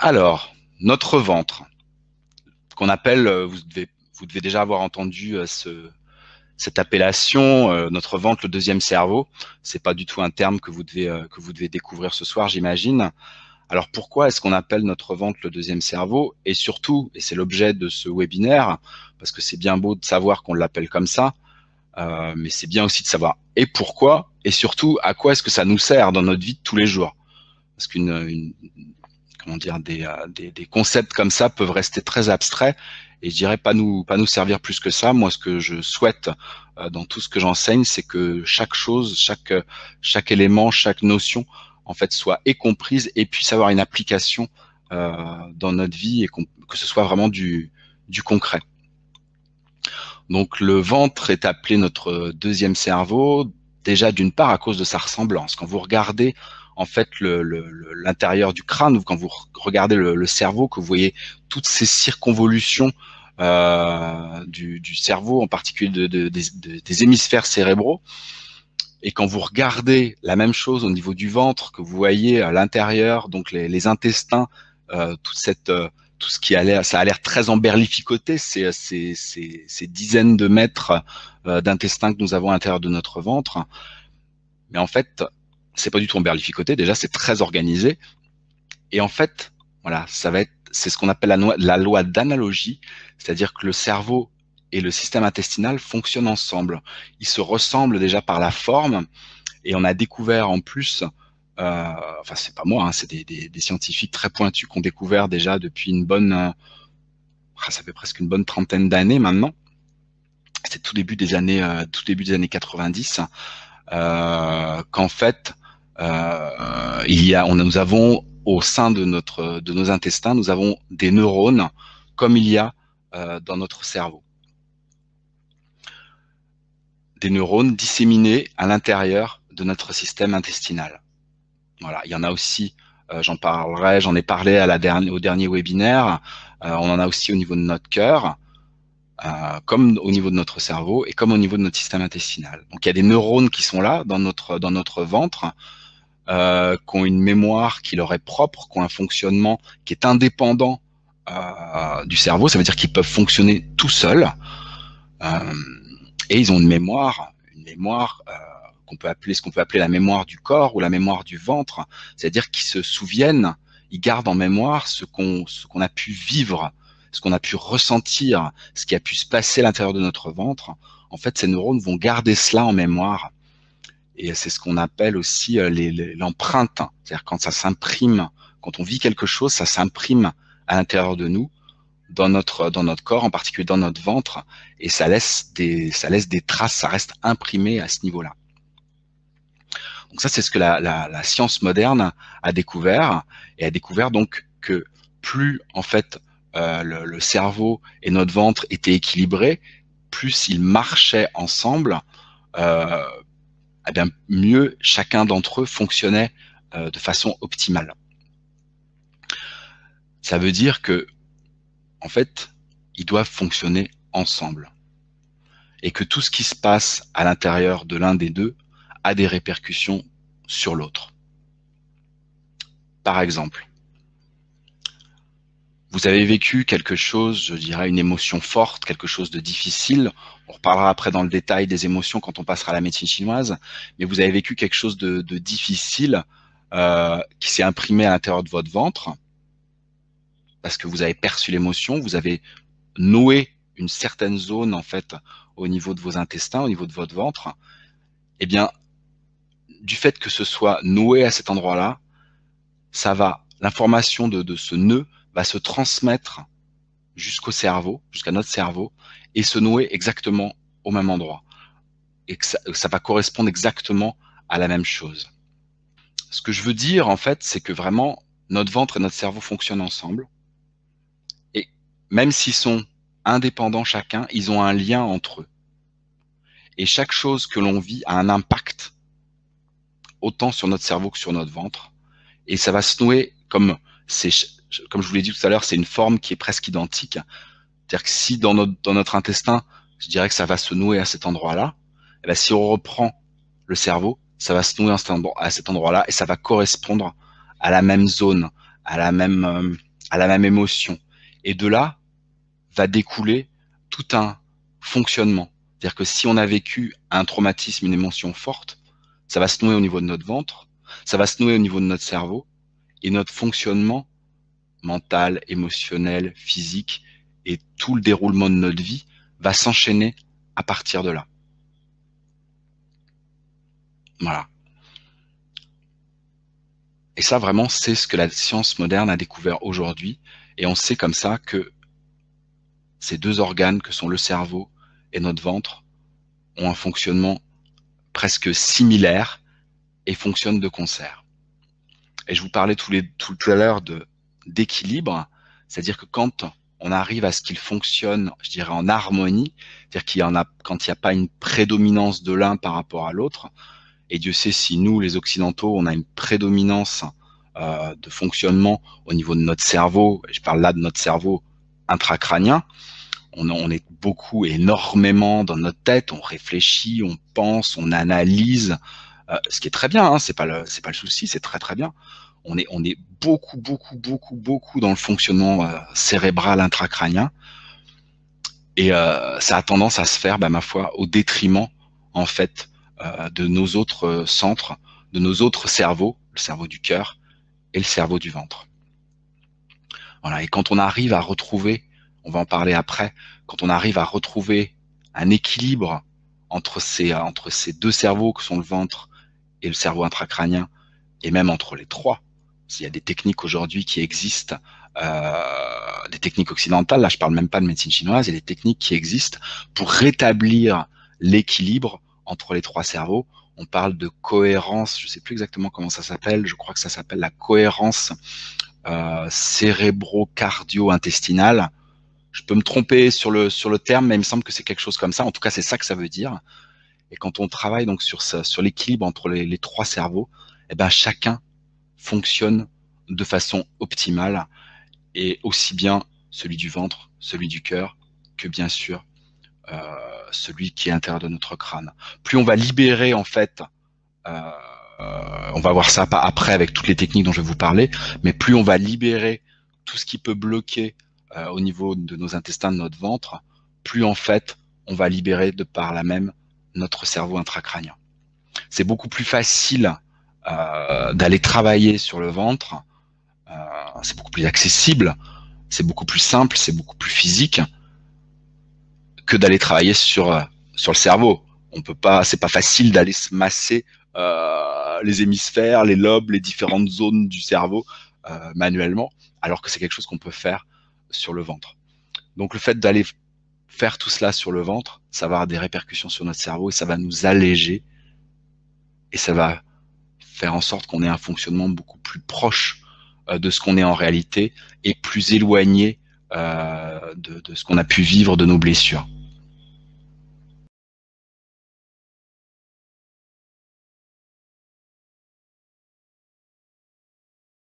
Alors, notre ventre, qu'on appelle, vous devez déjà avoir entendu cette appellation, notre ventre, le deuxième cerveau. C'est pas du tout un terme que vous devez découvrir ce soir, j'imagine. Alors pourquoi est-ce qu'on appelle notre ventre le deuxième cerveau? Et surtout, et c'est l'objet de ce webinaire, parce que c'est bien beau de savoir qu'on l'appelle comme ça, mais c'est bien aussi de savoir et pourquoi, et surtout à quoi est-ce que ça nous sert dans notre vie de tous les jours. Parce comment dire, des concepts comme ça peuvent rester très abstraits et je dirais pas nous servir plus que ça. Moi, ce que je souhaite dans tout ce que j'enseigne, c'est que chaque chose, chaque élément, chaque notion, en fait, soit et comprise et puisse avoir une application dans notre vie et que ce soit vraiment du concret. Donc, le ventre est appelé notre deuxième cerveau, déjà d'une part à cause de sa ressemblance. Quand vous regardez en fait l'intérieur du crâne, ou quand vous regardez le cerveau, que vous voyez toutes ces circonvolutions du cerveau, en particulier des hémisphères cérébraux, et quand vous regardez la même chose au niveau du ventre, que vous voyez à l'intérieur, donc les intestins, toute cette tout ce qui a l'air, ça a l'air très emberlificoté, ces dizaines de mètres d'intestins que nous avons à l'intérieur de notre ventre. Mais en fait, c'est pas du tout emberlificoté. Déjà, c'est très organisé. Et en fait, voilà, c'est ce qu'on appelle la loi d'analogie, c'est-à-dire que le cerveau et le système intestinal fonctionnent ensemble. Ils se ressemblent déjà par la forme, et on a découvert en plus, enfin c'est pas moi, hein, c'est des scientifiques très pointus qui ont découvert déjà depuis ça fait presque une bonne trentaine d'années maintenant. C'est tout début des années 90, qu'en fait, nous avons au sein de nos intestins, nous avons des neurones comme il y a dans notre cerveau. Des neurones disséminés à l'intérieur de notre système intestinal. Voilà, il y en a aussi, j'en ai parlé au dernier webinaire, on en a aussi au niveau de notre cœur, comme au niveau de notre cerveau et comme au niveau de notre système intestinal. Donc il y a des neurones qui sont là dans notre ventre, qui ont une mémoire qui leur est propre, qui ont un fonctionnement qui est indépendant du cerveau. Ça veut dire qu'ils peuvent fonctionner tout seuls, et ils ont une mémoire ce qu'on peut appeler la mémoire du corps ou la mémoire du ventre. C'est-à-dire qu'ils se souviennent, ils gardent en mémoire ce qu'on a pu vivre, ce qu'on a pu ressentir, ce qui a pu se passer à l'intérieur de notre ventre. En fait, ces neurones vont garder cela en mémoire. Et c'est ce qu'on appelle aussi l'empreinte. C'est-à-dire quand ça s'imprime, quand on vit quelque chose, ça s'imprime à l'intérieur de nous, dans notre corps, en particulier dans notre ventre, et ça laisse des traces, ça reste imprimé à ce niveau-là. Donc ça, c'est ce que la science moderne a découvert, et a découvert donc que plus en fait le cerveau et notre ventre étaient équilibrés, plus ils marchaient ensemble, eh bien mieux chacun d'entre eux fonctionnait de façon optimale. Ça veut dire que, en fait, ils doivent fonctionner ensemble. Et que tout ce qui se passe à l'intérieur de l'un des deux a des répercussions sur l'autre. Par exemple, vous avez vécu quelque chose, je dirais une émotion forte, quelque chose de difficile. On reparlera après dans le détail des émotions quand on passera à la médecine chinoise. Mais vous avez vécu quelque chose de difficile qui s'est imprimé à l'intérieur de votre ventre parce que vous avez perçu l'émotion, vous avez noué une certaine zone en fait au niveau de vos intestins, au niveau de votre ventre. Eh bien, du fait que ce soit noué à cet endroit-là, l'information de ce nœud va se transmettre jusqu'au cerveau, jusqu'à notre cerveau, et se nouer exactement au même endroit. Et que ça va correspondre exactement à la même chose. Ce que je veux dire, en fait, c'est que vraiment, notre ventre et notre cerveau fonctionnent ensemble. Et même s'ils sont indépendants chacun, ils ont un lien entre eux. Et chaque chose que l'on vit a un impact autant sur notre cerveau que sur notre ventre. Et ça va se nouer comme je vous l'ai dit tout à l'heure, c'est une forme qui est presque identique. C'est-à-dire que si dans notre intestin, je dirais que ça va se nouer à cet endroit-là, et bien si on reprend le cerveau, ça va se nouer à cet endroit-là et ça va correspondre à la même zone, à la même à la même émotion. Et de là va découler tout un fonctionnement. C'est-à-dire que si on a vécu un traumatisme, une émotion forte, ça va se nouer au niveau de notre ventre, ça va se nouer au niveau de notre cerveau, et notre fonctionnement mental, émotionnel, physique, et tout le déroulement de notre vie va s'enchaîner à partir de là. Voilà. Et ça, vraiment, c'est ce que la science moderne a découvert aujourd'hui. Et on sait comme ça que ces deux organes, que sont le cerveau et notre ventre, ont un fonctionnement presque similaire et fonctionnent de concert. Et je vous parlais tout à l'heure d'équilibre, c'est-à-dire que quand on arrive à ce qu'il fonctionne, je dirais, en harmonie, c'est-à-dire quand il n'y a pas une prédominance de l'un par rapport à l'autre, et Dieu sait si nous, les Occidentaux, on a une prédominance de fonctionnement au niveau de notre cerveau, et je parle là de notre cerveau intracrânien, on est beaucoup, énormément dans notre tête, on réfléchit, on pense, on analyse, ce qui est très bien, hein, c'est pas le souci, c'est très très bien. On est beaucoup dans le fonctionnement cérébral intracrânien, et ça a tendance à se faire, ma foi, au détriment en fait de nos autres centres, de nos autres cerveaux, le cerveau du cœur et le cerveau du ventre. Voilà. Et quand on arrive à retrouver, on va en parler après, quand on arrive à retrouver un équilibre entre ces deux cerveaux que sont le ventre et le cerveau intracrânien, et même entre les trois, s'il y a des techniques aujourd'hui qui existent, des techniques occidentales, là je parle même pas de médecine chinoise, il y a des techniques qui existent pour rétablir l'équilibre entre les trois cerveaux. On parle de cohérence, je sais plus exactement comment ça s'appelle, je crois que ça s'appelle la cohérence cérébro-cardio-intestinale. Je peux me tromper sur le terme, mais il me semble que c'est quelque chose comme ça. En tout cas, c'est ça que ça veut dire. Et quand on travaille donc sur l'équilibre entre les trois cerveaux, chacun fonctionne de façon optimale, et aussi bien celui du ventre, celui du cœur, que bien sûr celui qui est à l'intérieur de notre crâne. Plus on va libérer en fait, on va voir ça après avec toutes les techniques dont je vais vous parler, mais plus on va libérer tout ce qui peut bloquer au niveau de nos intestins, de notre ventre, plus en fait on va libérer de par là même notre cerveau intracrânien. C'est beaucoup plus facile d'aller travailler sur le ventre, c'est beaucoup plus accessible, c'est beaucoup plus simple, c'est beaucoup plus physique que d'aller travailler sur le cerveau. On peut pas, c'est pas facile d'aller se masser les hémisphères, les lobes, les différentes zones du cerveau manuellement, alors que c'est quelque chose qu'on peut faire sur le ventre. Donc le fait d'aller faire tout cela sur le ventre, ça va avoir des répercussions sur notre cerveau, et ça va nous alléger, et ça va faire en sorte qu'on ait un fonctionnement beaucoup plus proche de ce qu'on est en réalité, et plus éloigné de ce qu'on a pu vivre, de nos blessures.